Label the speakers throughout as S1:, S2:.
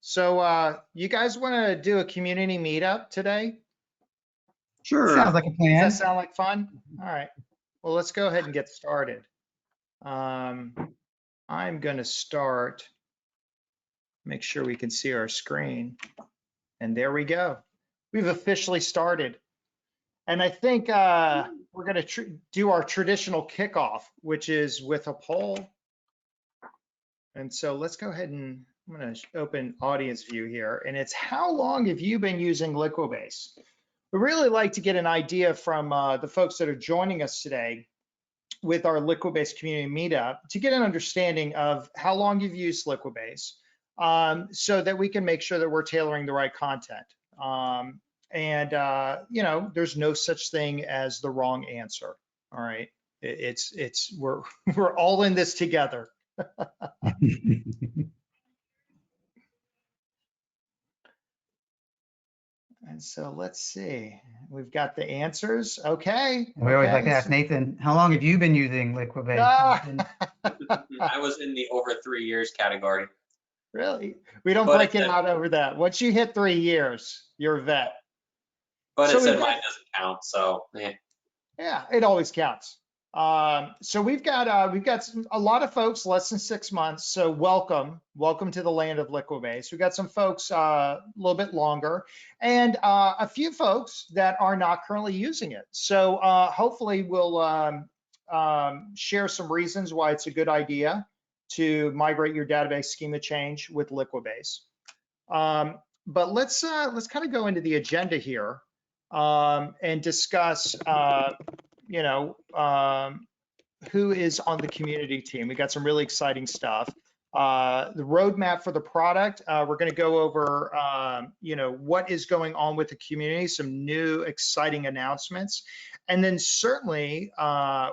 S1: So you guys want to do a community meetup today?
S2: Sounds like a
S1: Does
S2: plan.
S1: that sound like fun? All right. Well, let's go ahead and get started. I'm going to start, make sure we can see our screen. And there we go. We've officially started. And I think we're going to do our traditional kickoff, which is with a poll. And so let's go ahead and I'm going to open audience view here. And it's how long have you been using Liquibase? We really like to get an idea from the folks that are joining us today with our Liquibase Community Meetup to get an understanding of how long you've used Liquibase so that we can make sure that we're tailoring the right content. You know, there's no such thing as the wrong answer. All right. We're all in this together. And so let's see, we've got the answers. Okay.
S2: We always like to ask Nathan, how long have you been using Liquibase?
S3: I was in the over 3 years category.
S1: Really? We don't break it out over that. Once you hit 3 years, you're a vet.
S3: But it said mine doesn't count, so yeah.
S1: Yeah, it always counts. So we've got a lot of folks less than 6 months. So welcome to the land of Liquibase. We've got some folks a little bit longer, and a few folks that are not currently using it. So hopefully we'll share some reasons why it's a good idea to migrate your database schema change with Liquibase. But let's kind of go into the agenda here and discuss you know, who is on the community team. We got some really exciting stuff. The roadmap for the product, we're going to go over, you know, what is going on with the community, some new exciting announcements. And then certainly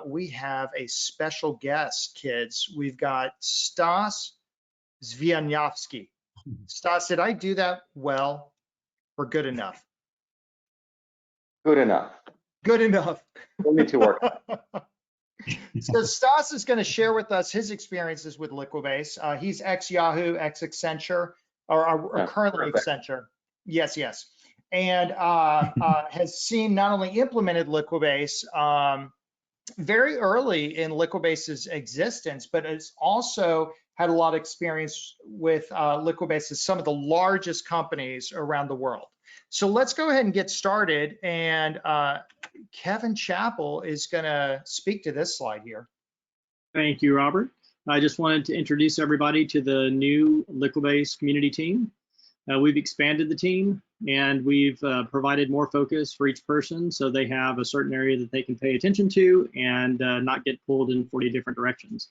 S1: we have a special guest, kids. We've got Stas Zvinyatskovsky. Stas, did I do that well or good enough?
S4: Good enough.
S1: Good enough.
S4: We'll need to work.
S1: So Stas is going to share with us his experiences with Liquibase. He's ex-Yahoo, ex-Accenture, or currently Accenture. Yes. And has seen not only implemented Liquibase very early in Liquibase's existence, but has also had a lot of experience with Liquibase at some of the largest companies around the world. So let's go ahead and get started. And Kevin Chappell is going to speak to this slide here.
S5: Thank you, Robert. I just wanted to introduce everybody to the new Liquibase community team. We've expanded the team, and we've provided more focus for each person so they have a certain area that they can pay attention to and not get pulled in 40 different directions.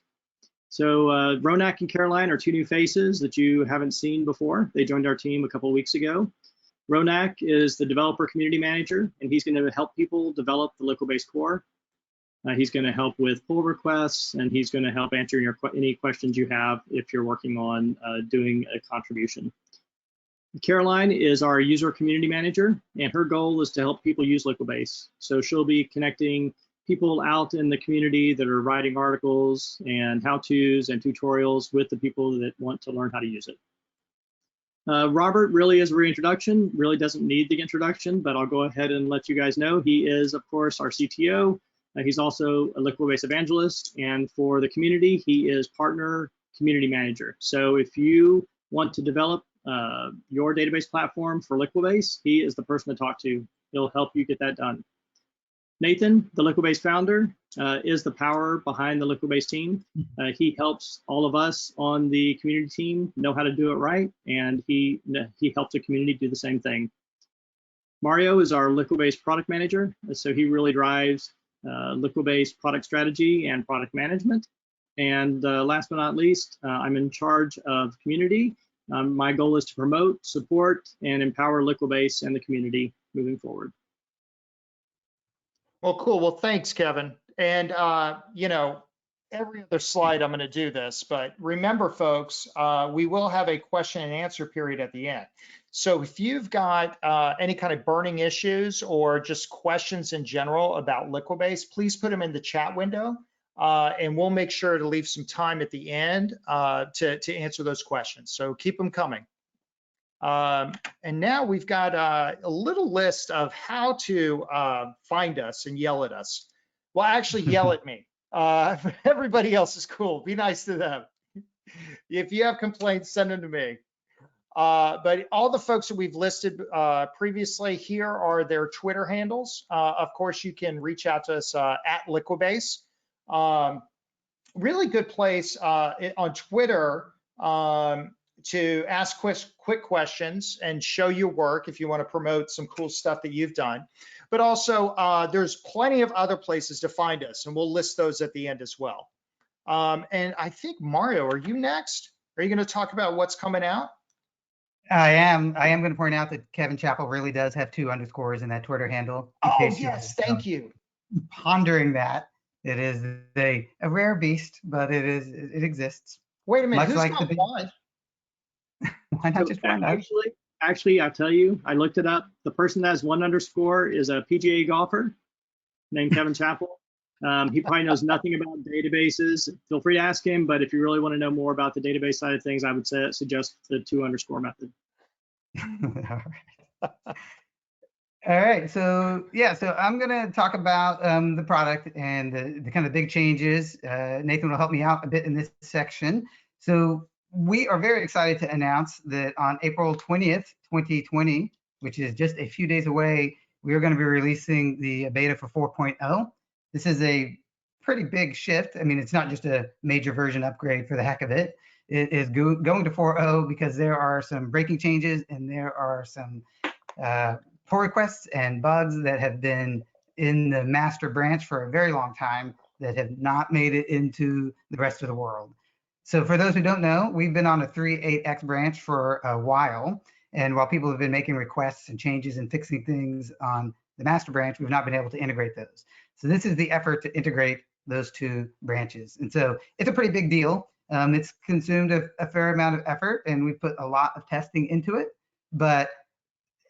S5: So Ronak and Caroline are two new faces that you haven't seen before. They joined our team a couple of weeks ago. Ronak is the developer community manager, and he's going to help people develop the Liquibase core. He's going to help with pull requests, and he's going to help answer any questions you have if you're working on doing a contribution. Caroline is our user community manager, and her goal is to help people use Liquibase. So she'll be connecting people out in the community that are writing articles and how-tos and tutorials with the people that want to learn how to use it. Robert really is a reintroduction, really doesn't need the introduction, but I'll go ahead and let you guys know. He is, of course, our CTO. He's also a Liquibase evangelist, and for the community, he is partner community manager. So if you want to develop your database platform for Liquibase, he is the person to talk to. He'll help you get that done. Nathan, the Liquibase founder, is the power behind the Liquibase team. He helps all of us on the community team know how to do it right, and he helps the community do the same thing. Mario is our Liquibase product manager, so he really drives Liquibase product strategy and product management. And last but not least, I'm in charge of community. My goal is to promote, support, and empower Liquibase and the community moving forward.
S1: Well, cool. Well, thanks, Kevin. And, you know, every other slide I'm going to do this, but remember, folks, we will have a question and answer period at the end. So if you've got any kind of burning issues or just questions in general about Liquibase, please put them in the chat window, and we'll make sure to leave some time at the end to answer those questions. So keep them coming. And now we've got a little list of how to find us and yell at us. Well, actually yell at me. Everybody else is cool. Be nice to them. If you have complaints, send them to me. But all the folks that we've listed previously, here are their Twitter handles. Of course, you can reach out to us at Liquibase. Really good place on Twitter to ask quick questions and show your work if you want to promote some cool stuff that you've done. But also, there's plenty of other places to find us, and we'll list those at the end as well. And I think, Mario, are you next? Are you going to talk about what's coming out?
S2: I am going to point out that Kevin Chappell really does have 2 underscores in that Twitter handle.
S1: Oh, yes, thank you.
S2: Pondering that. It is a rare beast, but it exists.
S1: Wait a minute,
S2: Much
S1: who's
S2: like
S1: got one?
S2: Why not just one?
S5: Actually, I'll tell you, I looked it up. The person that has 1 underscore is a PGA golfer named Kevin Chappell. He probably knows nothing about databases. Feel free to ask him, but if you really want to know more about the database side of things, I would suggest the 2 underscore method.
S2: All right. All right, so yeah, so I'm gonna talk about the product and the kind of big changes. Nathan will help me out a bit in this section. So we are very excited to announce that on April 20th, 2020, which is just a few days away, we are going to be releasing the beta for 4.0. This is a pretty big shift. I mean, it's not just a major version upgrade for the heck of it. It is going to 4.0 because there are some breaking changes and there are some pull requests and bugs that have been in the master branch for a very long time that have not made it into the rest of the world. So for those who don't know, we've been on a 3.8x branch for a while. And while people have been making requests and changes and fixing things on the master branch, we've not been able to integrate those. So this is the effort to integrate those 2 branches. And so it's a pretty big deal. It's consumed a fair amount of effort, and we put a lot of testing into it, but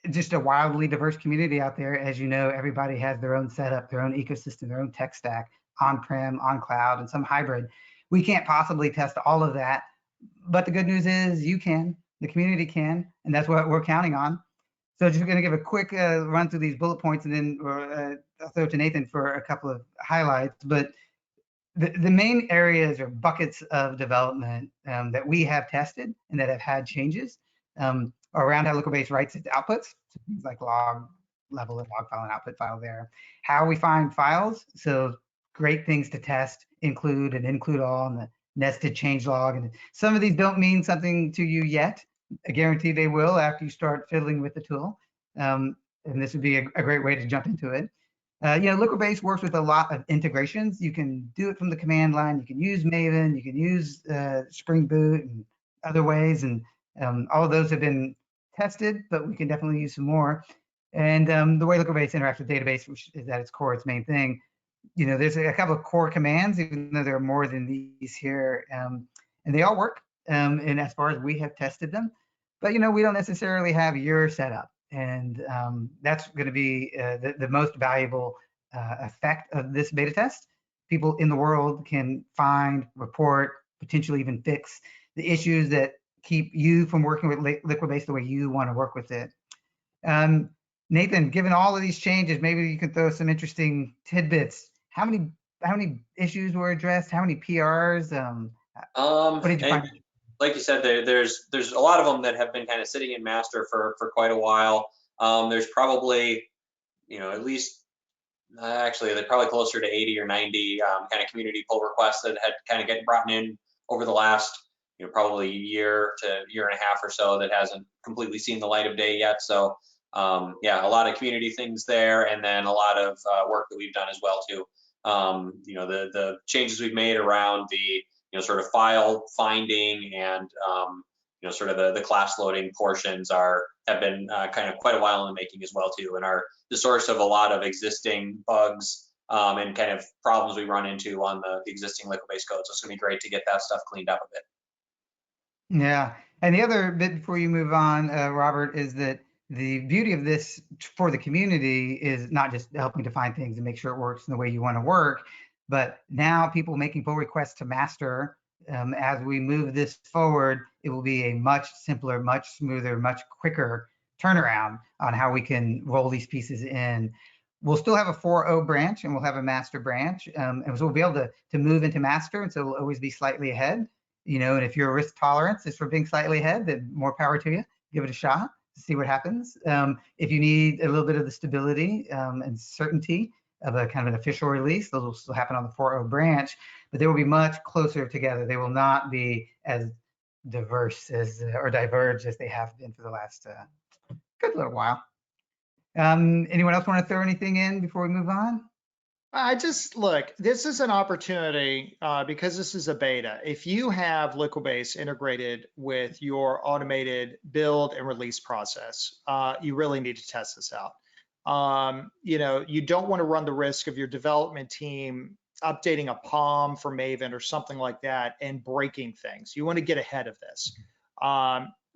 S2: just a wildly diverse community out there. As you know, everybody has their own setup, their own ecosystem, their own tech stack, on-prem, on cloud, and some hybrid. We can't possibly test all of that, but the good news is you can, the community can, and that's what we're counting on. So just going to give a quick run through these bullet points, and then I'll throw it to Nathan for a couple of highlights. But the main areas or buckets of development that we have tested and that have had changes around how Liquibase writes its outputs, so things like log level and log file and output file there. How we find files, so great things to test, include and include all, and the nested changelog. And some of these don't mean something to you yet. I guarantee they will after you start fiddling with the tool. And this would be a great way to jump into it. You know, Liquibase works with a lot of integrations. You can do it from the command line. You can use Maven. You can use Spring Boot and other ways. And all of those have been tested, but we can definitely use some more. And the way Liquibase interacts with database, which is at its core, its main thing, you know, there's a couple of core commands, even though there are more than these here, and they all work. And as far as we have tested them, but you know, we don't necessarily have your setup, and that's going to be the most valuable effect of this beta test. People in the world can find, report, potentially even fix the issues that keep you from working with Liquibase the way you want to work with it. Nathan, given all of these changes, maybe you could throw some interesting tidbits. How many issues were addressed? How many PRs? What did you find?
S3: Like you said, there's a lot of them that have been kind of sitting in master for quite a while. There's probably, you know, at least actually they're probably closer to 80 or 90 kind of community pull requests that had kind of get brought in over the last, you know, probably year to year and a half or so that hasn't completely seen the light of day yet. So yeah, a lot of community things there, and then a lot of work that we've done as well too. You know, the changes we've made around the, you know, sort of file finding and you know, sort of the class loading portions have been kind of quite a while in the making as well too, and are the source of a lot of existing bugs and kind of problems we run into on the existing Liquibase code. So it's gonna be great to get that stuff cleaned up a bit.
S2: Yeah, and the other bit before you move on, Robert, is that the beauty of this for the community is not just helping to find things and make sure it works in the way you want to work, but now people making pull requests to master as we move this forward, it will be a much simpler, much smoother, much quicker turnaround on how we can roll these pieces in. We'll still have a 4.0 branch and we'll have a master branch, and so we'll be able to move into master, and so we'll always be slightly ahead. You know, and if your risk tolerance is for being slightly ahead, then more power to you. Give it a shot, see what happens. If you need a little bit of the stability and certainty of a kind of an official release, those will still happen on the 4.0 branch, but they will be much closer together. They will not be as diverse as or diverged as they have been for the last good little while. Anyone else want to throw anything in before we move on?
S1: Look, this is an opportunity because this is a beta. If you have Liquibase integrated with your automated build and release process, you really need to test this out. You know, you don't want to run the risk of your development team updating a POM for Maven or something like that and breaking things. You want to get ahead of this.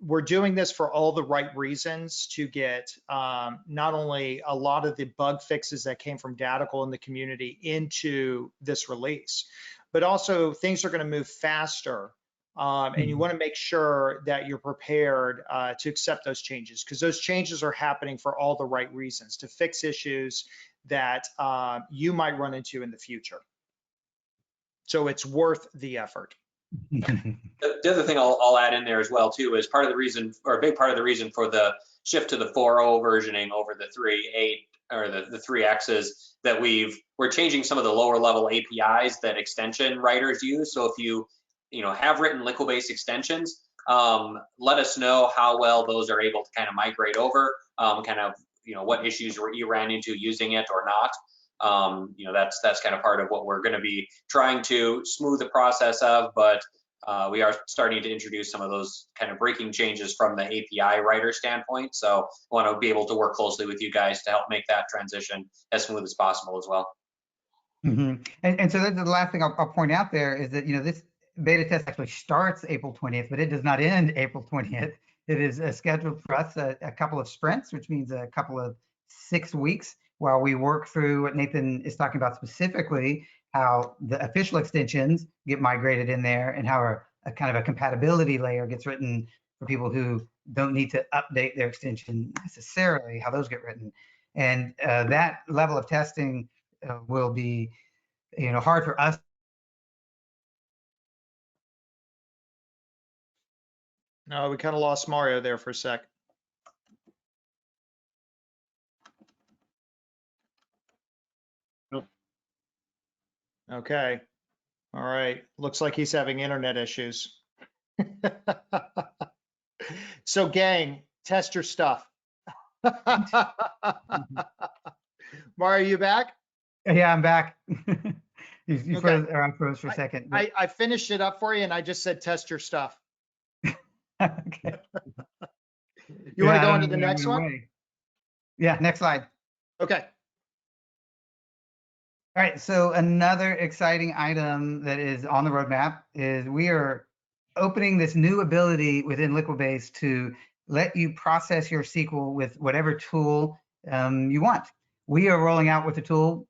S1: We're doing this for all the right reasons to get not only a lot of the bug fixes that came from Datical in the community into this release, but also things are going to move faster. And you want to make sure that you're prepared to accept those changes, because those changes are happening for all the right reasons, to fix issues that you might run into in the future. So it's worth the effort.
S3: The other thing I'll add in there as well too is part of the reason, or a big part of the reason for the shift to the 4.0 versioning over the 3.8 or the 3X is that we're changing some of the lower level APIs that extension writers use. So if you have written Liquibase extensions, let us know how well those are able to kind of migrate over, what issues you ran into using it or not. That's kind of part of what we're going to be trying to smooth the process of, but we are starting to introduce some of those kind of breaking changes from the API writer standpoint. So I want to be able to work closely with you guys to help make that transition as smooth as possible as well.
S2: Mm-hmm. And so that's the last thing I'll point out there is that, this beta test actually starts April 20th, but it does not end April 20th. It is scheduled for us a couple of sprints, which means a couple of 6 weeks, while we work through what Nathan is talking about specifically, how the official extensions get migrated in there and how a kind of a compatibility layer gets written for people who don't need to update their extension necessarily, how those get written. And that level of testing will be, hard for us.
S1: No, we kind of lost Mario there for a sec. Okay. All right. Looks like he's having internet issues. So gang, test your stuff. Mario, you back?
S2: Yeah, I'm back. You
S1: Okay.
S2: froze, or I froze for a second.
S1: I finished it up for you and I just said test your stuff.
S2: Okay.
S1: You want to go on to the next one?
S2: Yeah, next slide.
S1: Okay.
S2: All right, so another exciting item that is on the roadmap is we are opening this new ability within Liquibase to let you process your SQL with whatever tool you want. We are rolling out with a tool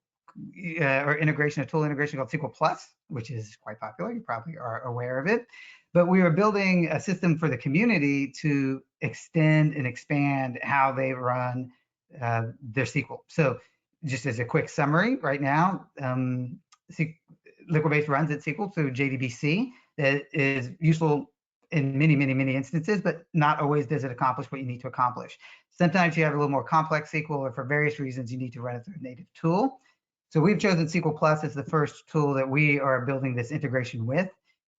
S2: or a tool integration called SQL Plus, which is quite popular. You probably are aware of it. But we are building a system for the community to extend and expand how they run their SQL. So just as a quick summary, right now, Liquibase runs its SQL through JDBC. That is useful in many, many, many instances, but not always does it accomplish what you need to accomplish. Sometimes you have a little more complex SQL, or for various reasons, you need to run it through a native tool. So we've chosen SQL Plus as the first tool that we are building this integration with.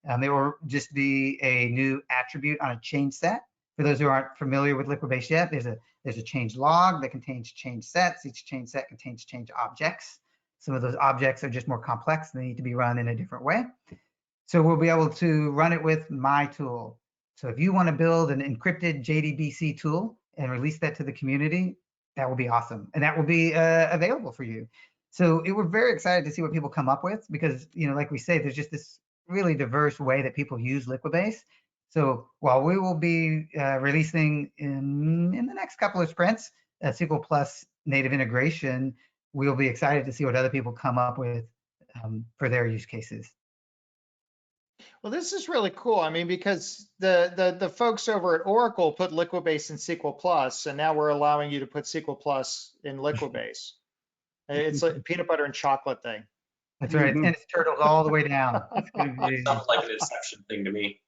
S2: It will just be a new attribute on a change set. For those who aren't familiar with Liquibase yet, there's a change log that contains change sets. Each change set contains change objects. Some of those objects are just more complex. They need to be run in a different way. So we'll be able to run it with my tool. So if you want to build an encrypted JDBC tool and release that to the community, that will be awesome. And that will be available for you. So we're very excited to see what people come up with, because, like we say, there's just this really diverse way that people use Liquibase. So while we will be releasing in the next couple of sprints a SQL Plus native integration, we'll be excited to see what other people come up with for their use cases.
S1: Well, this is really cool. I mean, because the folks over at Oracle put Liquibase in SQL Plus, and now we're allowing you to put SQL Plus in Liquibase. It's like a peanut butter and chocolate thing.
S2: That's right. And it's turtles all the way down. It's going to be.
S3: Sounds like an Inception thing to me.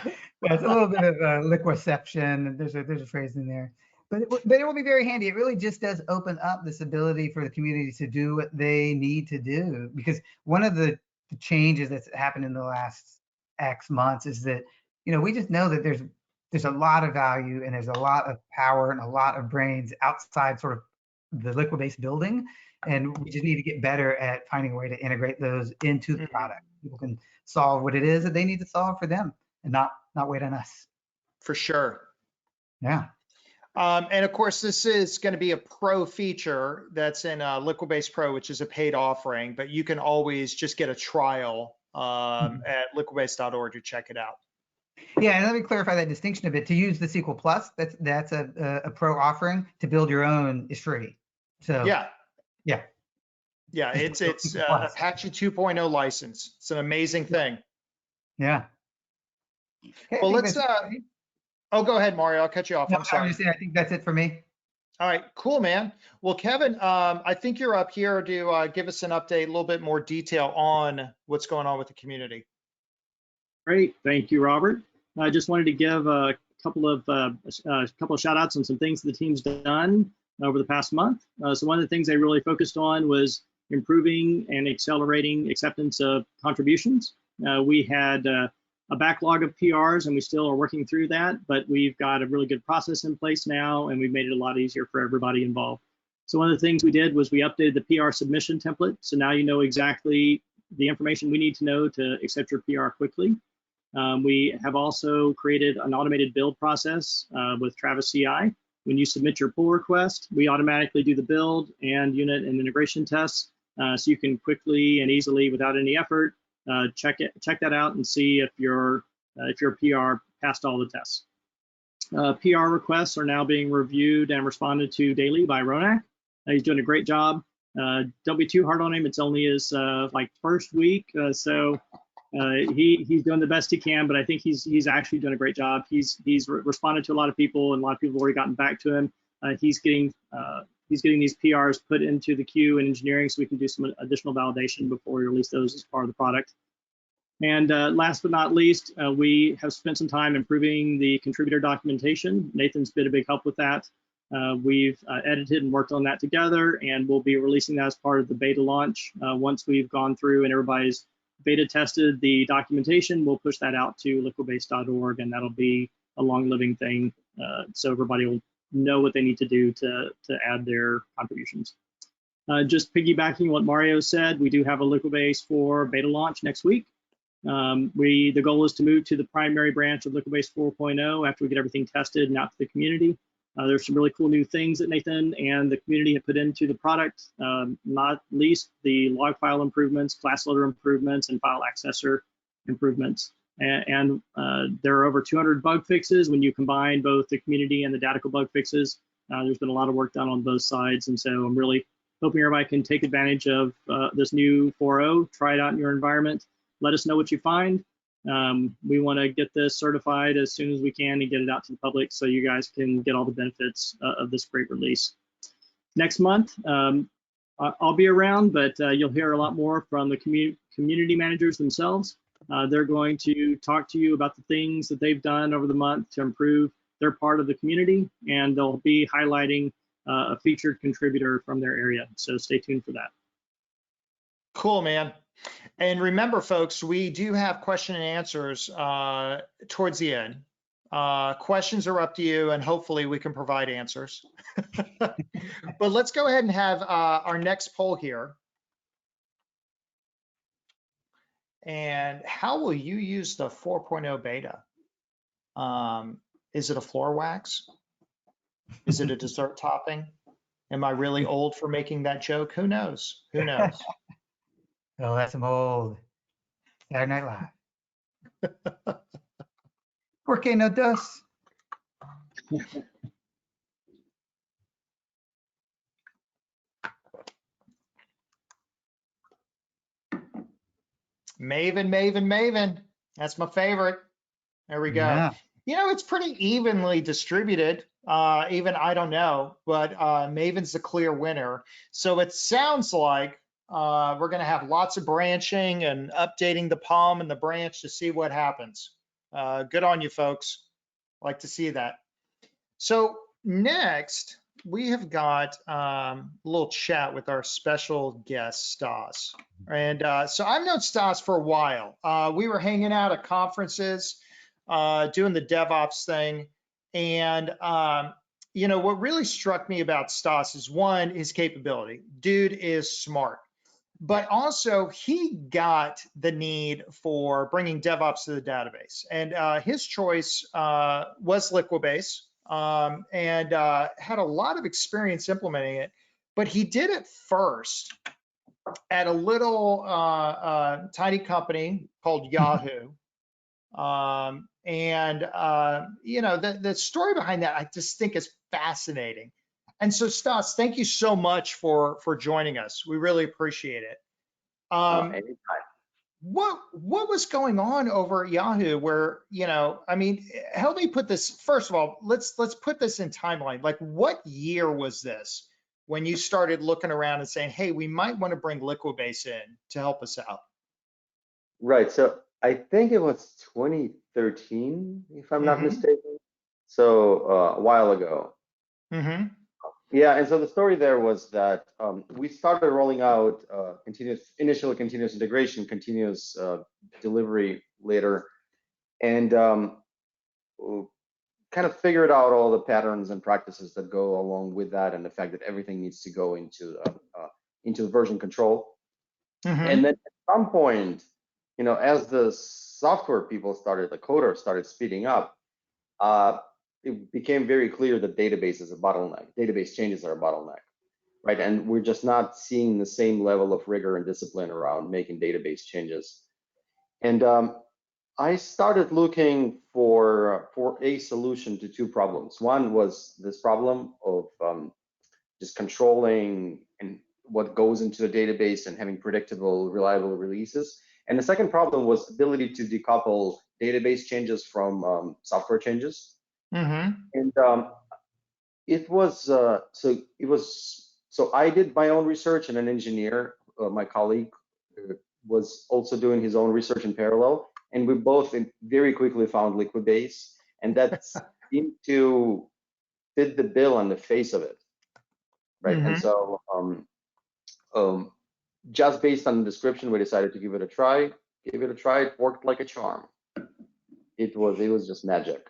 S2: Yeah, it's a little bit of a liqueception. There's a phrase in there, but it will be very handy. It really just does open up this ability for the community to do what they need to do. Because one of the changes that's happened in the last X months is that, you know, we just know that there's a lot of value and there's a lot of power and a lot of brains outside sort of the Liquibase building, and we just need to get better at finding a way to integrate those into the product. People can solve what it is that they need to solve for them, and not wait on us.
S1: For sure.
S2: Yeah.
S1: And of course, this is going to be a pro feature that's in Liquibase Pro, which is a paid offering, but you can always just get a trial at liquibase.org to check it out.
S2: Yeah, and let me clarify that distinction a bit. To use the SQL Plus, that's a pro offering. To build your own is free. So
S1: yeah,
S2: yeah,
S1: it's Apache 2.0 license. It's an amazing thing.
S2: Yeah. Okay,
S1: well, let's. Oh, go ahead, Mario. I'll cut you off.
S2: No,
S1: I'm sorry.
S2: I was just saying, I think that's it for me.
S1: All right, cool, man. Well, Kevin, I think you're up here to give us an update, a little bit more detail on what's going on with the community.
S5: Great, thank you, Robert. I just wanted to give a couple of shout outs on some things the team's done over the past month. So one of the things they really focused on was improving and accelerating acceptance of contributions. We had a backlog of PRs and we still are working through that, but we've got a really good process in place now and we've made it a lot easier for everybody involved. So one of the things we did was we updated the PR submission template. So now you know exactly the information we need to know to accept your PR quickly. We have also created an automated build process with Travis CI. When you submit your pull request, we automatically do the build and unit and integration tests, so you can quickly and easily, without any effort, check that out and see if your PR passed all the tests. PR requests are now being reviewed and responded to daily by Ronak. He's doing a great job. Don't be too hard on him. It's only his first week, so he's doing the best he can. But I think he's actually doing a great job. He's responded to a lot of people, and a lot of people have already gotten back to him. He's getting these PRs put into the queue in engineering, so we can do some additional validation before we release those as part of the product. And last but not least, we have spent some time improving the contributor documentation. Nathan's been a big help with that. We've edited and worked on that together, and we'll be releasing that as part of the beta launch. Once we've gone through and everybody's beta tested the documentation, we'll push that out to liquibase.org, and that'll be a long living thing, so everybody will know what they need to do to add their contributions. Just piggybacking what Mario said, we do have a Liquibase 4 beta launch next week. The goal is to move to the primary branch of Liquibase 4.0 after we get everything tested and out to the community. There's some really cool new things that Nathan and the community have put into the product, not least the log file improvements, class loader improvements, and file accessor improvements. And there are over 200 bug fixes when you combine both the community and the Datical bug fixes. There's been a lot of work done on both sides, and so I'm really hoping everybody can take advantage of this new 4.0, try it out in your environment. Let us know what you find. We want to get this certified as soon as we can and get it out to the public so you guys can get all the benefits of this great release. Next month, I'll be around, but you'll hear a lot more from the community managers themselves. They're going to talk to you about the things that they've done over the month to improve their part of the community, and they'll be highlighting a featured contributor from their area. So stay tuned for that.
S1: Cool, man. And remember, folks, we do have question and answers towards the end. Questions are up to you, and hopefully we can provide answers. But let's go ahead and have our next poll here. And how will you use the 4.0 beta? Is it a floor wax? Is it a dessert topping? Am I really old for making that joke? Who knows? Who knows?
S2: Oh, that's some old Saturday Night Live. ¿Por qué no dos?
S1: Maven, Maven, Maven. That's my favorite. There we go.
S2: Yeah.
S1: You know, it's pretty evenly distributed. Even I don't know, but Maven's the clear winner. So it sounds like we're going to have lots of branching and updating the POM and the branch to see what happens. Good on you, folks. Like to see that. So next, we have got a little chat with our special guest, Stas. And so I've known Stas for a while. We were hanging out at conferences, doing the DevOps thing. And, you know, what really struck me about Stas is one, his capability. Dude is smart. But also he got the need for bringing DevOps to the database. And his choice was Liquibase. And had a lot of experience implementing it, but he did it first at a little tiny company called Yahoo. You know, the story behind that, I just think is fascinating. And so Stas, thank you so much for joining us. We really appreciate it.
S4: Anytime.
S1: What was going on over at Yahoo where, you know, I mean, help me put this, first of all, let's put this in timeline. Like what year was this when you started looking around and saying, hey, we might want to bring Liquibase in to help us out?
S4: Right. So I think it was 2013, if I'm not
S1: Mhm.
S4: mistaken. So a while ago.
S1: Mm-hmm.
S4: Yeah, and so the story there was that we started rolling out initial continuous integration, continuous delivery later, and kind of figured out all the patterns and practices that go along with that, and the fact that everything needs to go into version control.
S1: Mm-hmm.
S4: And then at some point, you know, as the software people started, the coders started speeding up, it became very clear that database is a bottleneck. Database changes are a bottleneck, right? And we're just not seeing the same level of rigor and discipline around making database changes. And I started looking for a solution to two problems. One was this problem of just controlling and what goes into a database and having predictable, reliable releases. And the second problem was ability to decouple database changes from software changes.
S1: Mm-hmm.
S4: And it was so I did my own research, and an engineer, my colleague, was also doing his own research in parallel, and we both very quickly found Liquibase, and that seemed to fit the bill on the face of it, right?
S1: Mm-hmm.
S4: And so just based on the description, we decided to give it a try. It worked like a charm. It was just magic,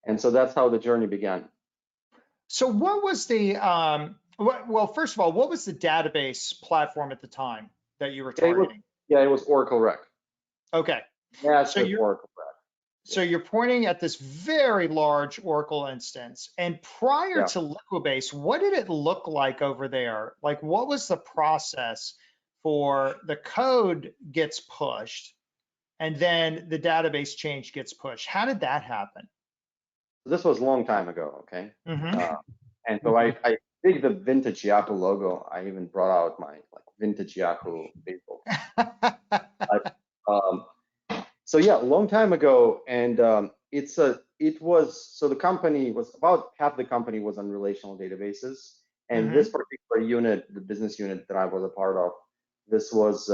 S4: and so that's how the journey began.
S1: So what was the, well, first of all, what was the database platform at the time that you were targeting?
S4: It was Oracle Rec.
S1: Okay.
S4: Massive Oracle Rec.
S1: So you're pointing at this very large Oracle instance. And prior to Liquibase, what did it look like over there? Like, what was the process for the code gets pushed and then the database change gets pushed? How did that happen?
S4: This was a long time ago, okay?
S1: Mm-hmm.
S4: And so I dig the vintage Yahoo logo. I even brought out my vintage Yahoo baseball. So yeah, a long time ago, and the company was about half the company was on relational databases, and this particular unit, the business unit that I was a part of, this was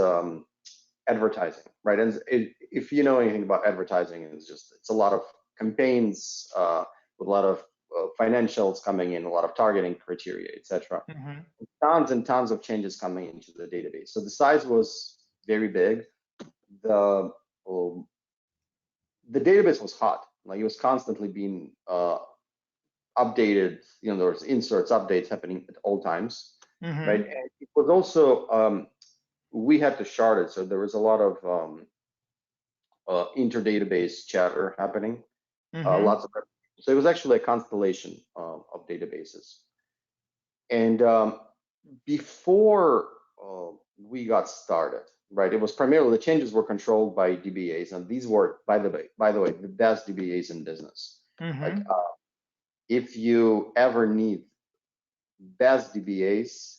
S4: advertising, right? And if you know anything about advertising, it's a lot of campaigns with a lot of financials coming in, a lot of targeting criteria, etc. Tons and tons of changes coming into the database. So the size was very big. The database was hot. Like it was constantly being updated. You know, there was inserts, updates happening at all times, right? And it was also we had to shard it, so there was a lot of inter-database chatter happening. Lots of so it was actually a constellation of databases. And before we got started, right, it was primarily the changes were controlled by DBAs, and these were, by the way, the best DBAs in business. Like if you ever need best DBAs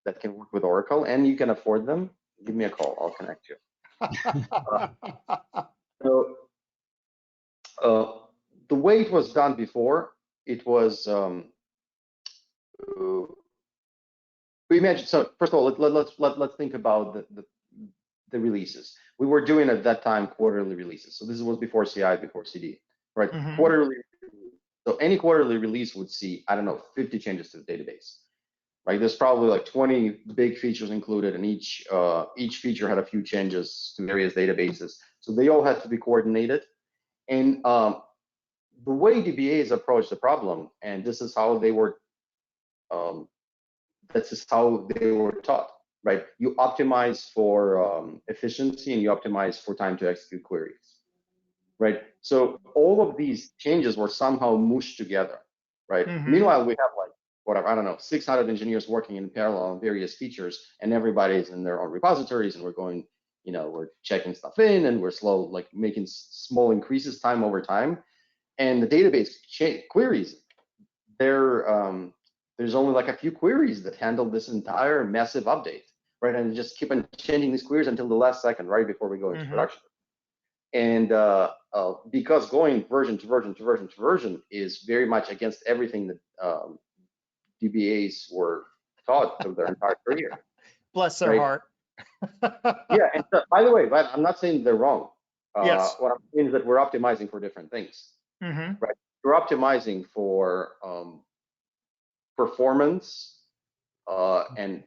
S4: that can work with Oracle and you can afford them, give me a call. I'll connect you. So the way it was done before, it was we imagine. So first of all, let's think about the releases. We were doing at that time quarterly releases. So this was before CI, before CD, right?
S1: Mhm.
S4: Quarterly. So any quarterly release would see, I don't know, 50 changes to the database, right? There's probably like 20 big features included, and each feature had a few changes to various databases. So they all had to be coordinated. And the way DBAs approach the problem, and this is how they were, taught, right? You optimize for efficiency and you optimize for time to execute queries, right? So all of these changes were somehow mushed together, right?
S1: Mhm.
S4: Meanwhile, we have like, whatever, I don't know, 600 engineers working in parallel on various features, and everybody's in their own repositories, and we're going, we're checking stuff in, and we're slow, like making small increases time over time. And the database queries, there's only like a few queries that handle this entire massive update, right? And just keep on changing these queries until the last second, right before we go into production. And because going version to version to version to version is very much against everything that DBAs were taught through their entire career.
S1: Bless their heart.
S4: Yeah, and so, by the way, but I'm not saying they're wrong.
S1: Yes.
S4: What I'm saying is that we're optimizing for different things, right? We're optimizing for performance and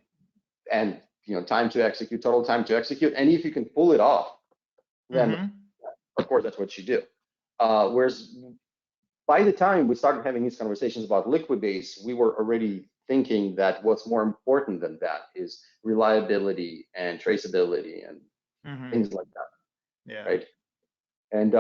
S4: time to execute, total time to execute, and if you can pull it off, then of course that's what you do. Whereas by the time we started having these conversations about Liquibase, we were already thinking that what's more important than that is reliability and traceability and things like that.
S1: Yeah.
S4: Right. And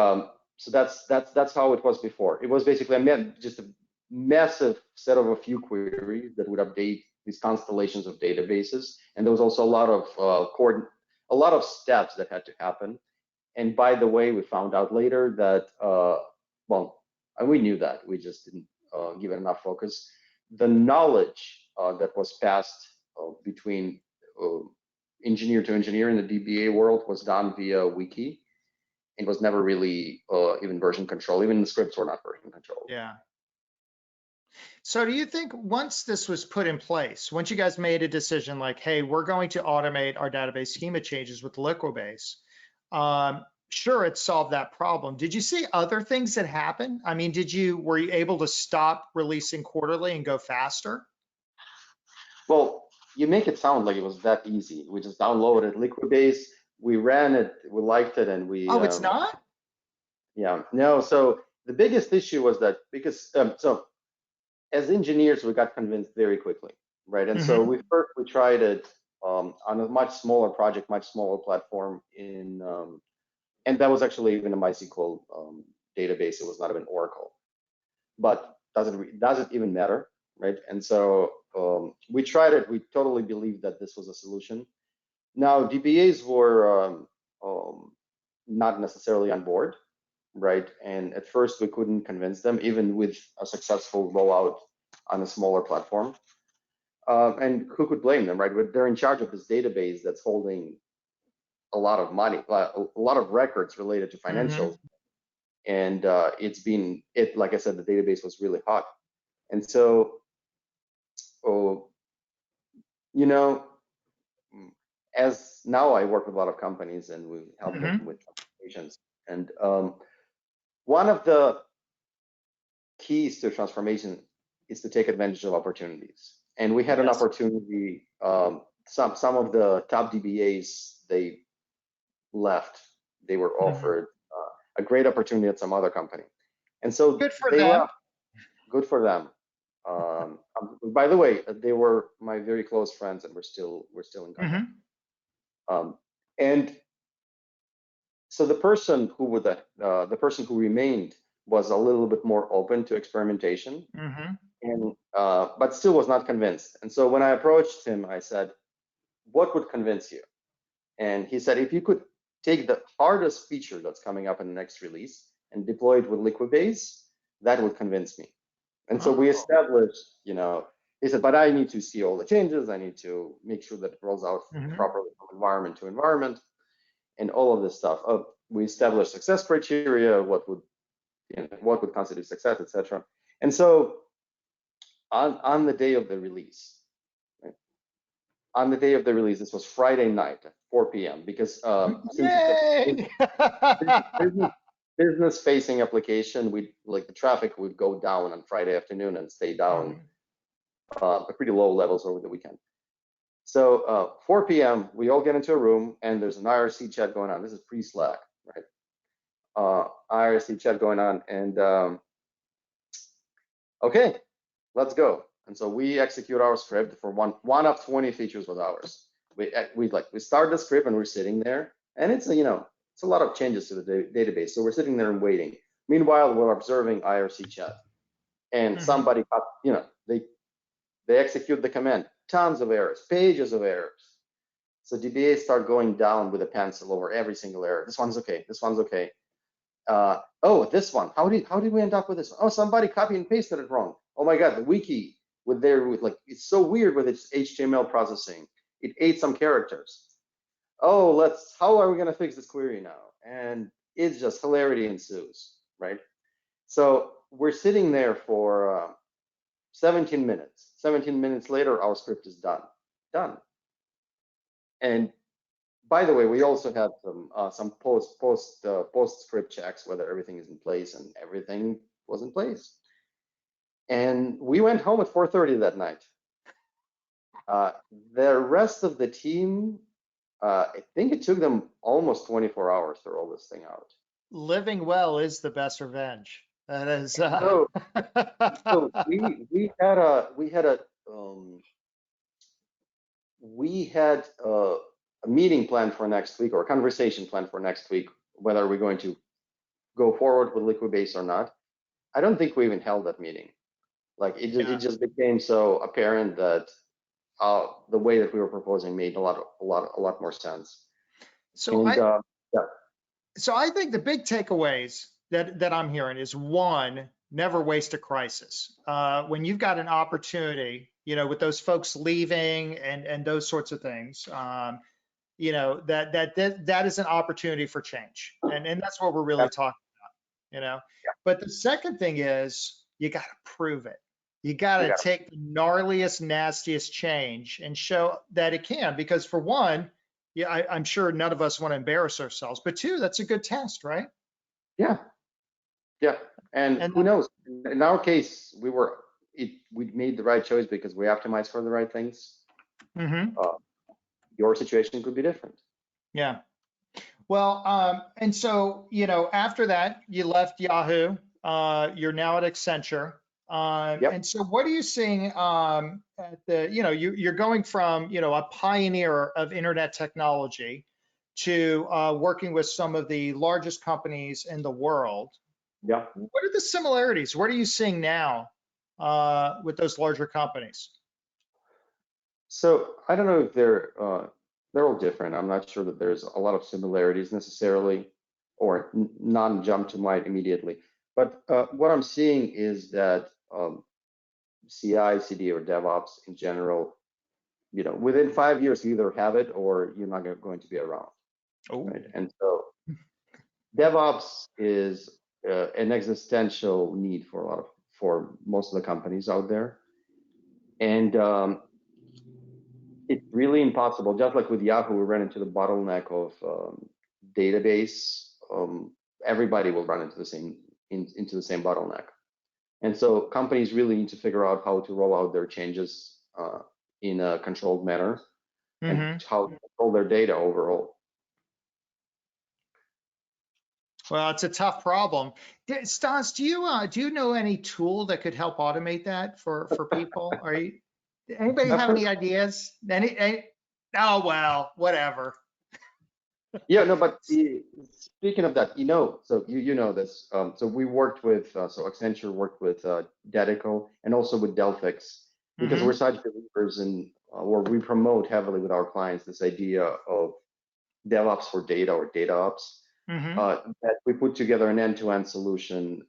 S4: so that's how it was before. It was basically just a massive set of a few queries that would update these constellations of databases, and there was also a lot of steps that had to happen. And by the way, we found out later that and we knew that, we just didn't give it enough focus. The knowledge that was passed between engineer to engineer in the DBA world was done via wiki. It was never really even version control. Even the scripts were not version controlled.
S1: Yeah. So do you think once this was put in place, once you guys made a decision like, hey, we're going to automate our database schema changes with Liquibase, sure, it solved that problem. Did you see other things that happened? I mean, were you able to stop releasing quarterly and go faster?
S4: Well, you make it sound like it was that easy. We just downloaded Liquibase, we ran it, we liked it, and we.
S1: Oh, it's not?
S4: Yeah, no. So the biggest issue was that because so as engineers, we got convinced very quickly, right? And so we tried it on a much smaller project, much smaller platform and that was actually even a MySQL database. It was not even Oracle, but does it even matter, right? And so we tried it. We totally believed that this was a solution. Now DBAs were not necessarily on board, right? And at first we couldn't convince them, even with a successful rollout on a smaller platform. And who could blame them, right? They're in charge of this database that's holding a lot of money, a lot of records related to financials. And like I said, the database was really hot. And so, as now I work with a lot of companies and we help them with transformations. And one of the keys to transformation is to take advantage of opportunities. And we had an opportunity. Some of the top DBAs, they left. They were offered a great opportunity at some other company, and so
S1: good for
S4: they
S1: them.
S4: left. Good for them. By the way, they were my very close friends, and we're still in contact. And so the person who remained was a little bit more open to experimentation, and but still was not convinced. And so when I approached him, I said, "What would convince you?" And he said, "If you could take the hardest feature that's coming up in the next release and deploy it with Liquibase, that would convince me." And so we established, he said, "But I need to see all the changes. I need to make sure that it rolls out properly from environment to environment." and all of this stuff. We established success criteria, what would constitute success, etc. And so on the day of the release, right? On the day of the release, this was Friday night at 4 p.m. because since it's a business-facing application, the traffic would go down on Friday afternoon and stay down at pretty low levels over the weekend. So 4 p.m., we all get into a room and there's an IRC chat going on. This is pre-Slack, right? IRC chat going on, and okay, let's go. And so we execute our script for one of 20 features was ours. We start the script and we're sitting there, and it's it's a lot of changes to the database. So we're sitting there and waiting. Meanwhile, we're observing IRC chat, and somebody, they execute the command. Tons of errors, pages of errors. So DBAs start going down with a pencil over every single error. This one's okay. This one's okay. Oh, this one. How did we end up with this one? Oh, somebody copy and pasted it wrong. Oh my God, the wiki it's so weird with its HTML processing. It ate some characters. Oh, how are we gonna fix this query now? And it's just hilarity ensues, right? So we're sitting there for 17 minutes. 17 minutes later, our script is done. And by the way, we also had some post script checks whether everything is in place, and everything was in place. And we went home at 4:30 that night. The rest of the team, I think it took them almost 24 hours to roll this thing out.
S1: Living well is the best revenge. That is.
S4: So we had a meeting planned for next week, or a conversation planned for next week, whether we're going to go forward with Liquibase or not. I don't think we even held that meeting. It just became so apparent that the way that we were proposing made a lot more sense.
S1: So I think the big takeaways that I'm hearing is, one, never waste a crisis. When you've got an opportunity, with those folks leaving and those sorts of things, that is an opportunity for change, and that's what we're really talking about, But the second thing is, you got to prove it. You got to take the gnarliest, nastiest change and show that it can, because for one, I'm sure none of us want to embarrass ourselves, but two, that's a good test, right?
S4: Yeah. And who knows? In our case, we made the right choice because we optimized for the right things. Your situation could be different. Yeah.
S1: Well, and so, after that, you left Yahoo. You're now at Accenture. And so what are you seeing at you're going from, a pioneer of internet technology to working with some of the largest companies in the world.
S4: Yeah.
S1: What are the similarities? What are you seeing now with those larger companies?
S4: So I don't know if they're all different. I'm not sure that there's a lot of similarities necessarily, or none jump to mind immediately. But what I'm seeing is that CI, CD, or DevOps in general, within 5 years, you either have it or you're not going to be around. Right? And so DevOps is an existential need for most of the companies out there. And it's really impossible. Just like with Yahoo, we ran into the bottleneck of database. Everybody will run into the same bottleneck. And so companies really need to figure out how to roll out their changes in a controlled manner, and how to control their data overall.
S1: Well, it's a tough problem. Stas, do you know any tool that could help automate that for people? Anybody have any ideas? Oh, well, whatever.
S4: Yeah, no, but speaking of that, so you know this. So we worked with, so Accenture worked with Dedico and also with Delphix, because we're such believers in, or we promote heavily with our clients this idea of DevOps for data, or data ops. That we put together an end-to-end solution,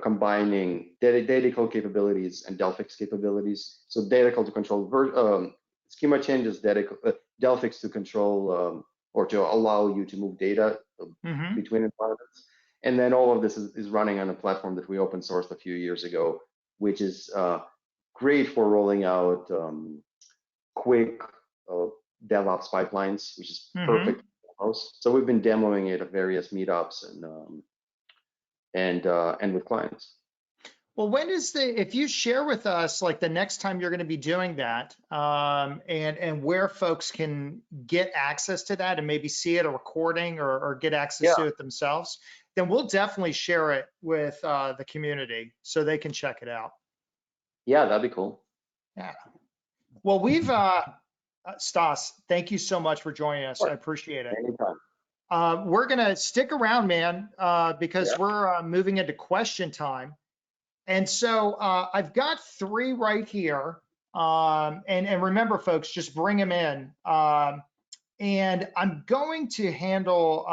S4: combining Dedico capabilities and Delphix capabilities. So Dedico to control schema changes, Delphix to control or to allow you to move data between environments. And then all of this is running on a platform that we open sourced a few years ago, which is great for rolling out quick DevOps pipelines, which is perfect for most. So we've been demoing it at various meetups and with clients.
S1: Well, when is if you share with us like the next time you're going to be doing that, and where folks can get access to that and maybe see it a recording or get access to it themselves, then we'll definitely share it with the community so they can check it out.
S4: Yeah, that'd be cool.
S1: Yeah. Well, we've Stas, thank you so much for joining us. I appreciate it.
S4: Anytime.
S1: We're gonna stick around, man, because we're moving into question time. And so I've got 3 right here. And remember, folks, just bring them in. And I'm going to handle,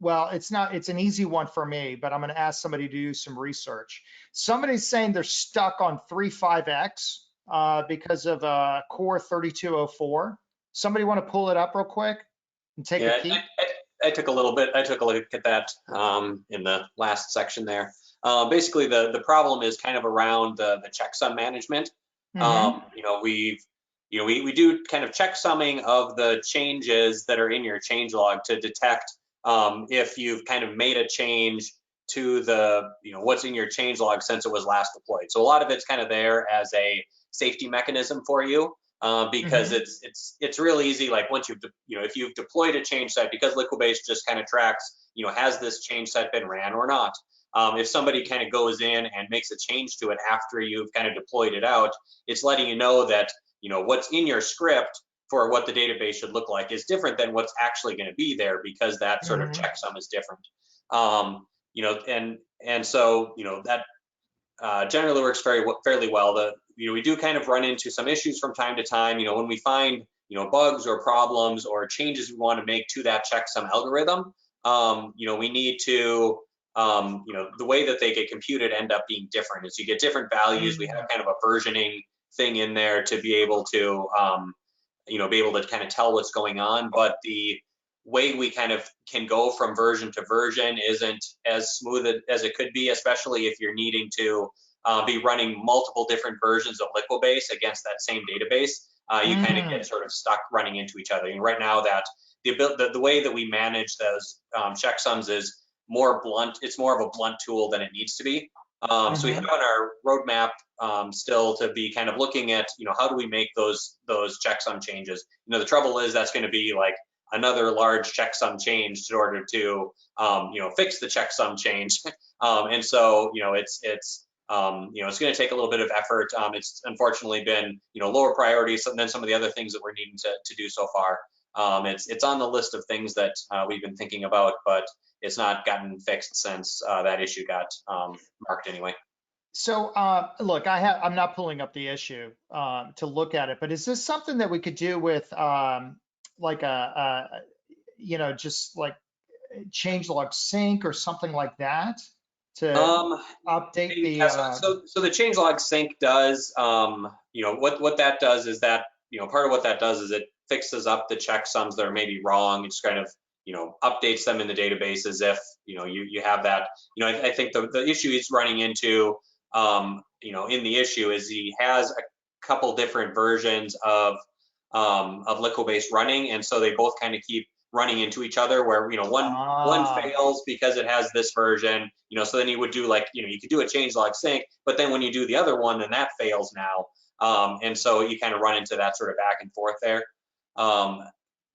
S1: well, it's an easy one for me, but I'm going to ask somebody to do some research. Somebody's saying they're stuck on 3.5x because of Core 3204. Somebody want to pull it up real quick and take a peek?
S3: I took a look at that in the last section there. Basically, the problem is kind of around the checksum management. We do kind of checksumming of the changes that are in your changelog to detect if you've kind of made a change to the what's in your changelog since it was last deployed. So a lot of it's kind of there as a safety mechanism for you. Because it's real easy. Like once if you've deployed a change set, because Liquibase just kind of tracks, has this change set been ran or not? If somebody kind of goes in and makes a change to it after you've kind of deployed it out, it's letting you know that what's in your script for what the database should look like is different than what's actually going to be there, because that sort of checksum is different. And so that generally works fairly well. We do kind of run into some issues from time to time. When we find bugs or problems or changes we want to make to that checksum algorithm, we need to the way that they get computed end up being different. As you get different values, we have kind of a versioning thing in there to be able to kind of tell what's going on. But the way we kind of can go from version to version isn't as smooth as it could be, especially if you're needing to be running multiple different versions of Liquibase against that same database. You kind of get sort of stuck running into each other. And right now, that the way that we manage those checksums is more blunt. It's more of a blunt tool than it needs to be. So we have on our roadmap still to be kind of looking at how do we make those checksum changes. The trouble is that's going to be like another large checksum change in order to fix the checksum change. And so it's going to take a little bit of effort. It's unfortunately been lower priorities than some of the other things that we're needing to do so far. It's on the list of things that we've been thinking about, but it's not gotten fixed since that issue got marked anyway.
S1: So look, I'm not pulling up the issue to look at it, but is this something that we could do with like just like changelog sync or something like that to update the
S3: so the changelog sync does what that does is that part of what that does is it fixes up the checksums that are maybe wrong. It's kind of updates them in the database as if you have that. I think the issue he's running into in the issue is he has a couple different versions of Liquibase running, and so they both kind of keep running into each other, where one fails because it has this version, so then you would do you could do a changelog sync, but then when you do the other one, then that fails now, and so you kind of run into that sort of back and forth there.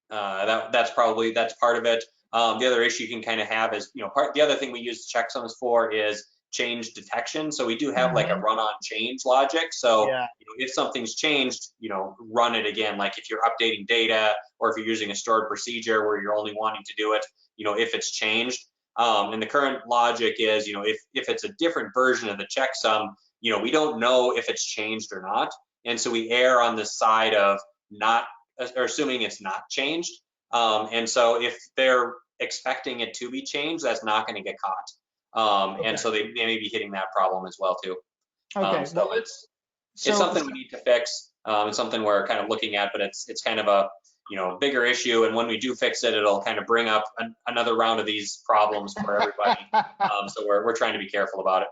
S3: That's part of it. The other issue you can kind of have is the other thing we use checksums for is change detection. So we do have like a run on change logic. So if something's changed, run it again. Like if you're updating data, or if you're using a stored procedure where you're only wanting to do it, if it's changed. And the current logic is, if it's a different version of the checksum, we don't know if it's changed or not. And so we err on the side of not, or assuming it's not changed. And so if they're expecting it to be changed, that's not going to get caught. And so they may be hitting that problem as well too. So it's something we need to fix. It's something we're kind of looking at, but it's kind of bigger issue. And when we do fix it, it'll kind of bring up another round of these problems for everybody. So we're trying to be careful about it.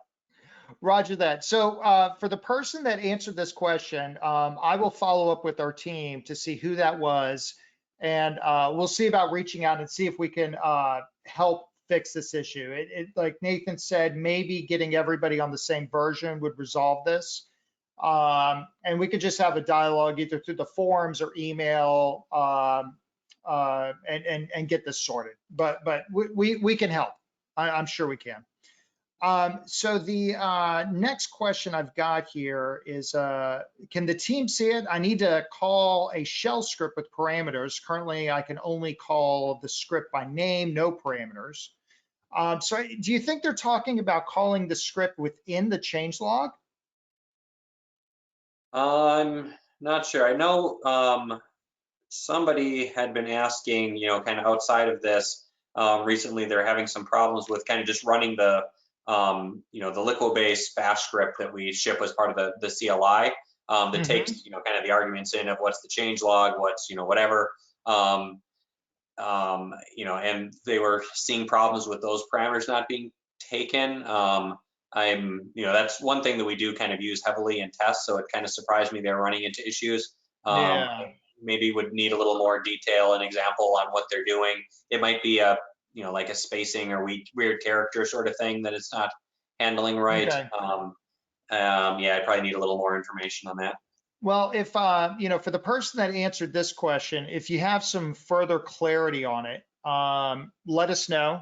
S1: Roger that. So for the person that answered this question, I will follow up with our team to see who that was. And we'll see about reaching out and see if we can help fix this issue. Like Nathan said, maybe getting everybody on the same version would resolve this. And we could just have a dialogue either through the forums or email and get this sorted. But we can help. I'm sure we can. So the next question I've got here is, can the team see it? I need to call a shell script with parameters. Currently, I can only call the script by name, no parameters. So do you think they're talking about calling the script within the changelog?
S3: I'm not sure. I know somebody had been asking, kind of outside of this, recently they're having some problems with kind of just running the Liquibase bash script that we ship as part of the CLI that takes, kind of the arguments in of what's the changelog, what's, whatever. And they were seeing problems with those parameters not being taken. That's one thing that we do kind of use heavily in tests. So it kind of surprised me they're running into issues.
S1: Yeah.
S3: Maybe would need a little more detail and example on what they're doing. It might be a, like a spacing or weird character sort of thing that it's not handling right.
S1: Okay.
S3: Yeah, I probably need a little more information on that.
S1: Well, if, for the person that answered this question, if you have some further clarity on it, let us know.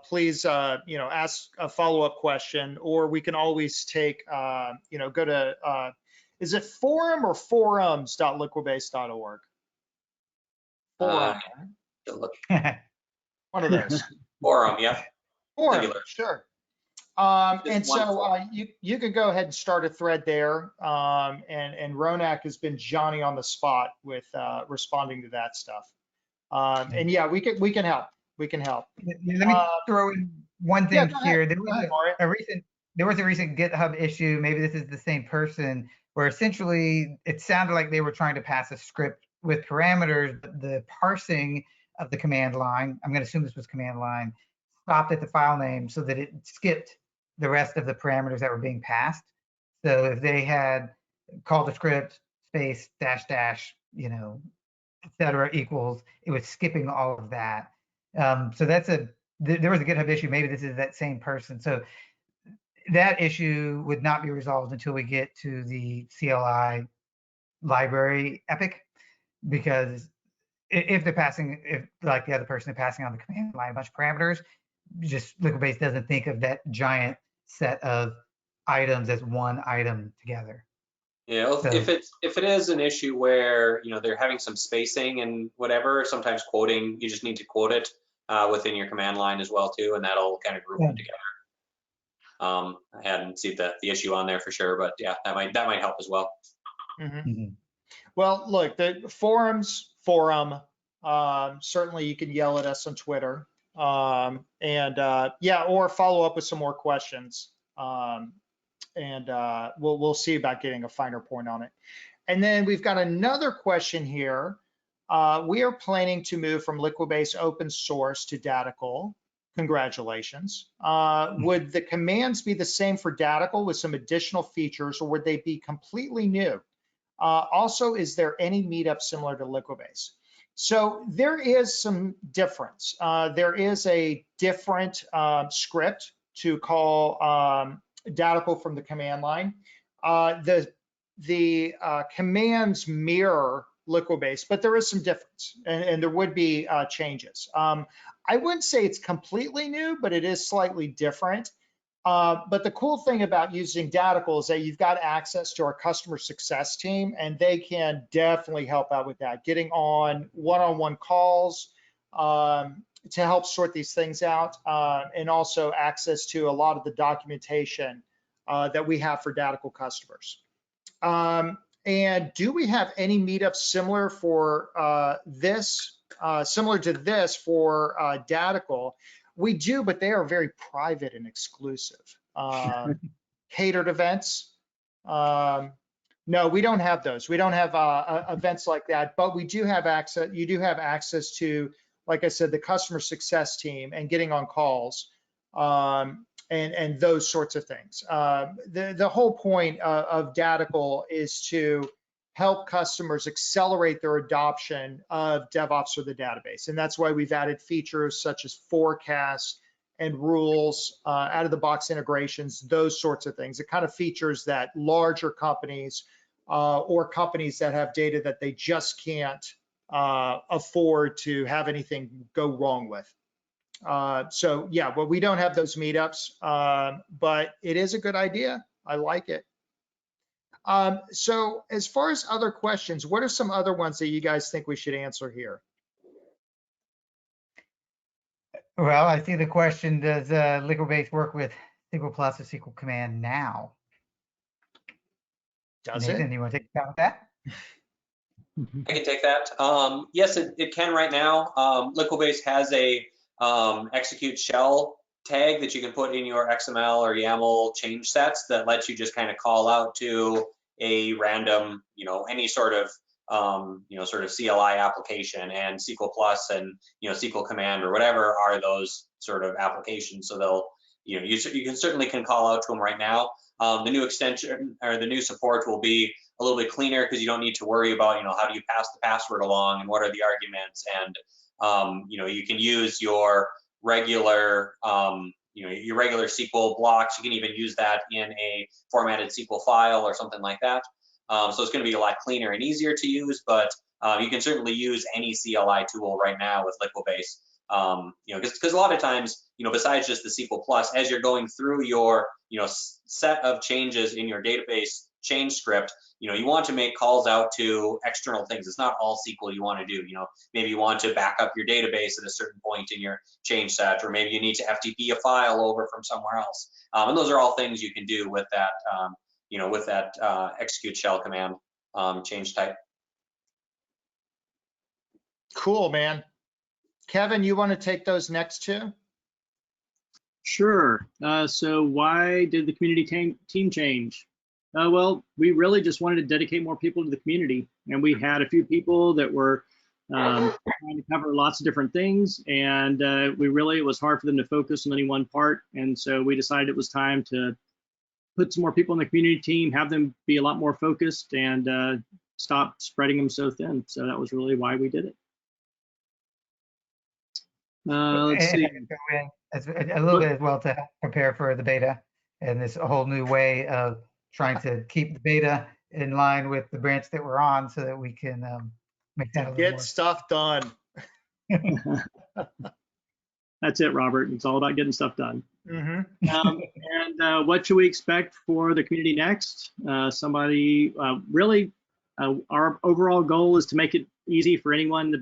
S1: Please, ask a follow-up question, or we can always take, go to, is it forum or forums.liquibase.org? Forum.
S3: Look.
S1: One of those.
S3: Forum, yeah.
S1: Forum,
S3: Singular.
S1: sure.
S3: Just
S1: And
S3: one
S1: so
S3: forum.
S1: you could go ahead and start a thread there. And Ronak has been Johnny on the spot with responding to that stuff. And yeah, we can help. We can help.
S2: Let me throw in one thing here. There was a recent GitHub issue. Maybe this is the same person, where essentially it sounded like they were trying to pass a script with parameters, but the parsing of the command line, I'm going to assume this was command line, stopped at the file name so that it skipped the rest of the parameters that were being passed. So if they had called the script space dash dash, et cetera, equals, it was skipping all of that. So there was a GitHub issue. Maybe this is that same person. So that issue would not be resolved until we get to the CLI library epic, because if like the other person is passing on the command line a bunch of parameters, just Liquibase doesn't think of that giant set of items as one item together.
S3: Yeah, well,
S2: So,
S3: if it is an issue where they're having some spacing and whatever, sometimes quoting, you just need to quote it within your command line as well too, and that'll kind of group them together. I hadn't seen the issue on there for sure, but yeah, that might help as well.
S1: Well, look, the forum, certainly you can yell at us on Twitter, yeah, or follow up with some more questions. And we'll see about getting a finer point on it. And then we've got another question here. We are planning to move from Liquibase open source to Datical. Congratulations. Would the commands be the same for Datical with some additional features, or would they be completely new? Also, is there any meetup similar to Liquibase? So there is some difference. There is a different script to call Datical from the command line. The commands mirror Liquibase, but there is some difference, and there would be changes. I wouldn't say it's completely new, but it is slightly different. But the cool thing about using Datical is that you've got access to our customer success team, and they can definitely help out with that, getting on one-on-one calls to help sort these things out, and also access to a lot of the documentation that we have for Datical customers. And do we have any meetups similar for similar to this for Datical? We do, but they are very private and exclusive. Catered events. No, we don't have those. We don't have events like that, but we do have access. You do have access to, like I said, the customer success team and getting on calls, and those sorts of things. The whole point of Datical is to help customers accelerate their adoption of DevOps or the database. And that's why we've added features such as forecasts and rules, out of the box integrations, those sorts of things. The kind of features that larger companies or companies that have data that they just can't afford to have anything go wrong with. So yeah, well, we don't have those meetups, but it is a good idea. I like it. So as far as other questions, what are some other ones that you guys think we should answer here?
S2: Well, I see the question, does Liquibase work with SQL Plus or SQL Command now?
S1: Does
S2: Nathan,
S1: it?
S2: you want to take a shot at that?
S3: I can take that. Yes, it can right now. Liquibase has a execute shell tag that you can put in your XML or YAML change sets that lets you just kind of call out to a random, any sort of, sort of CLI application, and SQL Plus and, SQL Command or whatever are those sort of applications. So they'll, you can certainly call out to them right now. The new extension or the new support will be a little bit cleaner because you don't need to worry about, how do you pass the password along and what are the arguments, and you can use your regular your regular SQL blocks. You can even use that in a formatted SQL file or something like that. So it's going to be a lot cleaner and easier to use, but you can certainly use any CLI tool right now with Liquibase. Because a lot of times, besides just the SQL Plus, as you're going through your, set of changes in your database change script, you want to make calls out to external things. It's not all SQL you want to do. Maybe you want to back up your database at a certain point in your change set, or maybe you need to FTP a file over from somewhere else. And those are all things you can do with that, with that execute shell command change type.
S1: Cool, man. Kevin, you want to take those next two?
S5: Sure. So why did the community team change? Well, we really just wanted to dedicate more people to the community, and we had a few people that were trying to cover lots of different things, and it was hard for them to focus on any one part, and so we decided it was time to put some more people in the community team, have them be a lot more focused, and stop spreading them so thin. So that was really why we did it. Let's see.
S2: A little bit as well to help prepare for the beta and this whole new way of trying to keep the beta in line with the branch that we're on, so that we can make that a little
S1: Get
S2: more.
S1: stuff done.
S5: That's it, Robert. It's all about getting stuff done.
S1: Mm-hmm.
S5: And what should we expect for the community next? Our overall goal is to make it easy for anyone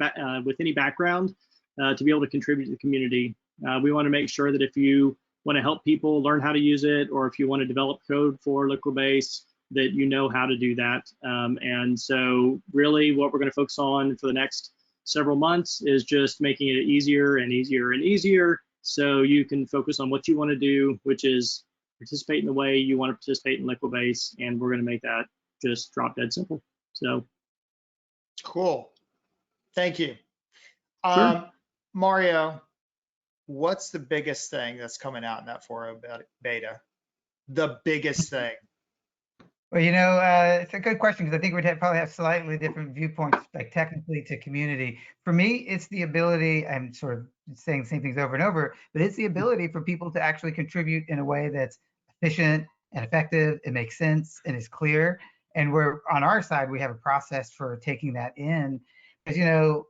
S5: with any background to be able to contribute to the community. We want to make sure that if you want to help people learn how to use it, or if you want to develop code for Liquibase, that you know how to do that. And so really what we're going to focus on for the next several months is just making it easier and easier and easier, so you can focus on what you want to do, which is participate in the way you want to participate in Liquibase, and we're going to make that just drop dead simple. So
S1: cool. Thank you.
S5: Sure.
S1: Mario, what's the biggest thing that's coming out in that 4.0 beta? The biggest thing.
S2: Well, it's a good question, because I think we'd probably have slightly different viewpoints, like technically to community. For me, it's the ability, I'm sort of saying the same things over and over, but it's the ability for people to actually contribute in a way that's efficient and effective, it makes sense and is clear. And we're on our side, we have a process for taking that in. Because,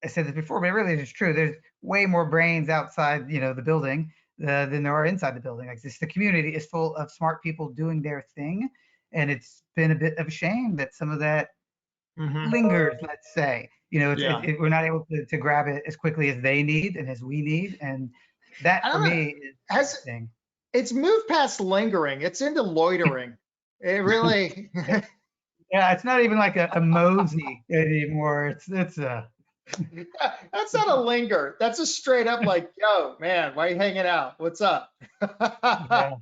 S2: I said this before, but it really is true. There's way more brains outside, the building than there are inside the building. Like the community is full of smart people doing their thing, and it's been a bit of a shame that some of that lingers. Let's say, we're not able to grab it as quickly as they need and as we need, and that for me is the thing.
S1: It's moved past lingering. It's into loitering. It really.
S2: Yeah, it's not even like a mosey anymore. It's a.
S1: That's not a linger. That's a straight up like, yo, man, why are you hanging out? What's up?
S2: Yeah.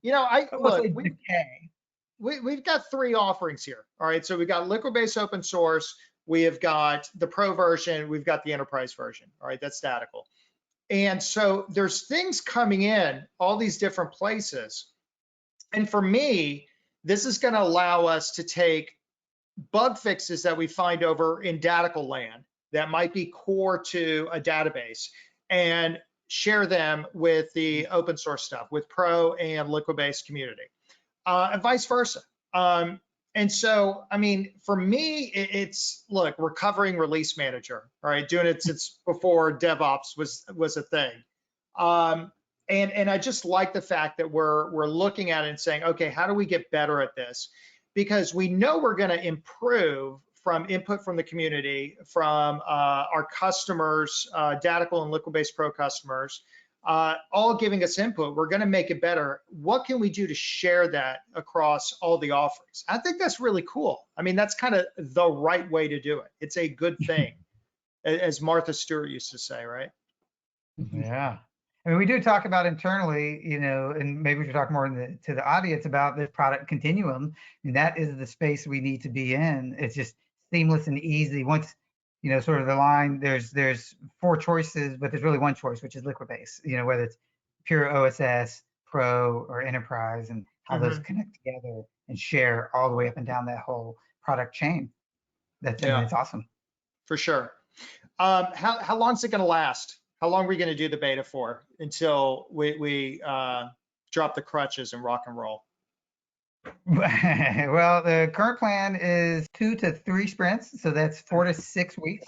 S1: You know,
S2: Almost
S1: look,
S2: like decay.
S1: we've got 3 offerings here. All right, so we got Liquibase open source, we have got the pro version, we've got the enterprise version. All right, that's statical. And so there's things coming in all these different places. And for me, this is going to allow us to take bug fixes that we find over in Datical land that might be core to a database and share them with the open source stuff, with Pro and Liquibase community, and vice versa. And so, I mean, for me, it's, look, we're covering release manager, all right, doing it since before DevOps was a thing. And I just like the fact that we're looking at it and saying, okay, how do we get better at this? Because we know we're going to improve from input from the community, from our customers, Datical and Liquibase Pro customers, all giving us input. We're going to make it better. What can we do to share that across all the offerings? I think that's really cool. I mean, that's kind of the right way to do it. It's a good thing, as Martha Stewart used to say, right?
S2: Yeah. I mean, we do talk about internally, you know, and maybe we should talk more to the audience about this product continuum. And that is the space we need to be in. It's just seamless and easy. Once, you know, sort of the line, there's 4 choices, but there's really one choice, which is Liquibase, you know, whether it's pure OSS, Pro, or Enterprise, and how those connect together and share all the way up and down that whole product chain. I mean, it's awesome.
S1: For sure. How long is it going to last? How long are we going to do the beta for until we drop the crutches and rock and roll?
S2: Well, the current plan is 2 to 3 sprints, so that's 4 to 6 weeks.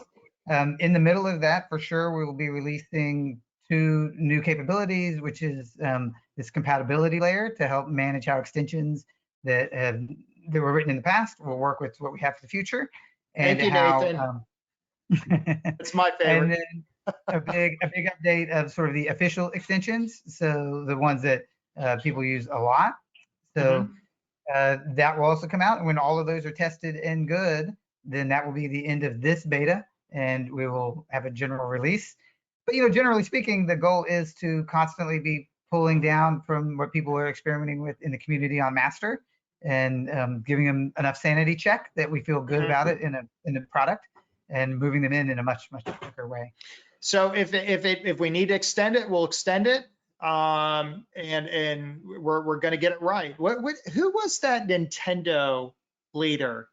S2: In the middle of that, for sure, we will be releasing 2 new capabilities, which is this compatibility layer to help manage how extensions that were written in the past will work with what we have for the future. And
S1: thank you,
S2: how,
S1: Nathan. It's my favorite.
S2: And then a big update of sort of the official extensions, so the ones that people use a lot. So that will also come out, and when all of those are tested and good, then that will be the end of this beta, and we will have a general release. But, you know, generally speaking, the goal is to constantly be pulling down from what people are experimenting with in the community on master, and giving them enough sanity check that we feel good about it in a product, and moving them in a much quicker way.
S1: So if we need to extend it, we'll extend it, and we're going to get it right. Who was that Nintendo leader?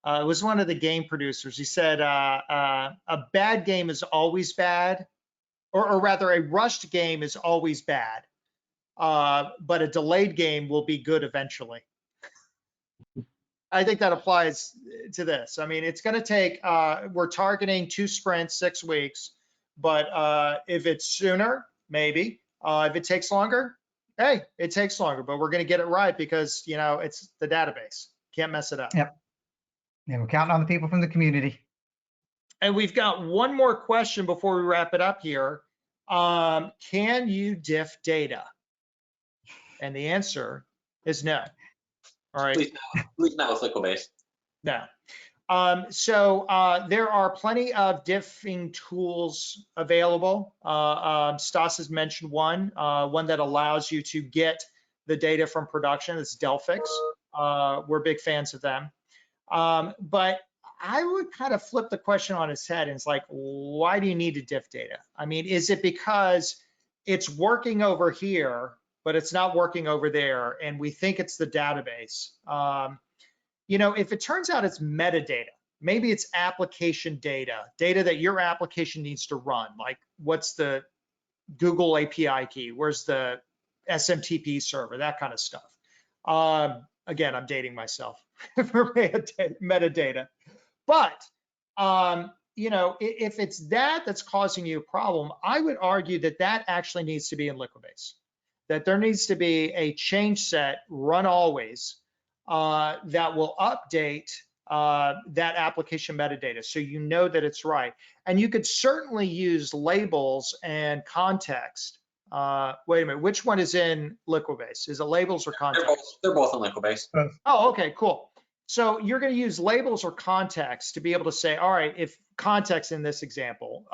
S1: It was one of the game producers. He said a bad game is always bad, or rather a rushed game is always bad, but a delayed game will be good eventually. I think that applies to this. I mean, it's going to take, we're targeting 2 sprints, 6 weeks. But if it's sooner, maybe. If it takes longer, hey, it takes longer, but we're going to get it right because, you know, it's the database. Can't mess it up.
S2: Yep. Yeah, we're counting on the people from the community.
S1: And we've got one more question before we wrap it up here. Can you diff data? And the answer is no. All right.
S3: Please not with Liquibase.
S1: No. So there are plenty of diffing tools available. Stas has mentioned one that allows you to get the data from production. It's Delphix. We're big fans of them. But I would kind of flip the question on its head, and it's like, why do you need to diff data? I mean, is it because it's working over here, but it's not working over there, and we think it's the database? You know, if it turns out it's metadata, maybe it's application data that your application needs to run, like what's the Google API key, where's the SMTP server, that kind of stuff. Again, I'm dating myself for metadata. But, you know, if it's that's causing you a problem, I would argue that actually needs to be in Liquibase, that there needs to be a change set run always that will update that application metadata so you know that it's right. And you could certainly use labels and context. Wait a minute, which one is in Liquibase? Is it labels or context?
S3: They're both in Liquibase.
S1: Oh, okay, cool. So you're going to use labels or context to be able to say, all right, if context in this example,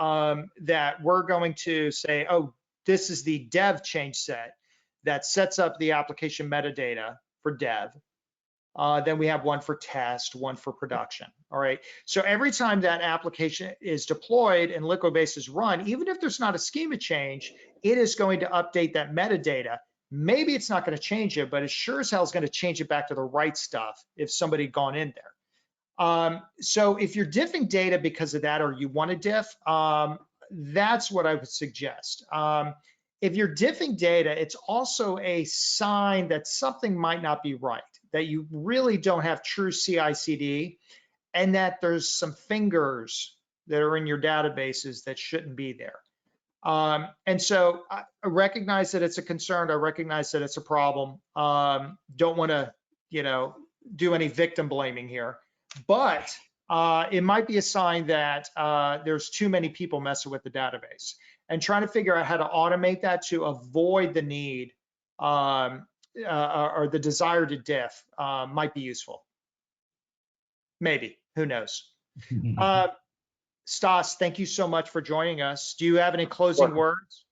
S1: that we're going to say, oh, this is the dev change set that sets up the application metadata for dev. Then we have one for test, one for production. All right. So every time that application is deployed and Liquibase is run, even if there's not a schema change, it is going to update that metadata. Maybe it's not going to change it, but it sure as hell is going to change it back to the right stuff if somebody had gone in there. So if you're diffing data because of that, or you want to diff, that's what I would suggest. If you're diffing data, it's also a sign that something might not be right, that you really don't have true CI/CD, and that there's some fingers that are in your databases that shouldn't be there. And so I recognize that it's a concern. I recognize that it's a problem. Don't want to, do any victim blaming here, but it might be a sign that there's too many people messing with the database, and trying to figure out how to automate that to avoid the need or the desire to diff might be useful. Maybe, who knows? Stas, thank you so much for joining us. Do you have any closing words?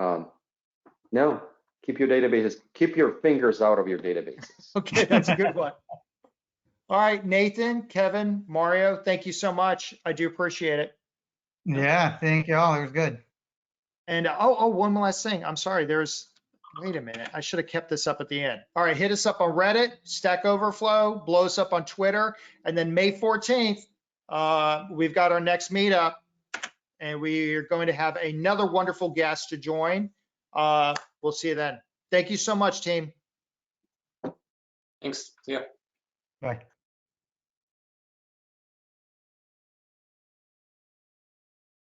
S4: No, keep your databases, keep your fingers out of your databases.
S1: Okay, that's a good one. All right, Nathan, Kevin, Mario, thank you so much. I do appreciate it.
S2: Yeah, thank you all. It was good.
S1: And one last thing. I'm sorry. Wait a minute. I should have kept this up at the end. All right, hit us up on Reddit, Stack Overflow, blow us up on Twitter, and then May 14th, we've got our next meetup, and we are going to have another wonderful guest to join. We'll see you then. Thank you so much, team.
S3: Thanks. See ya.
S2: Bye.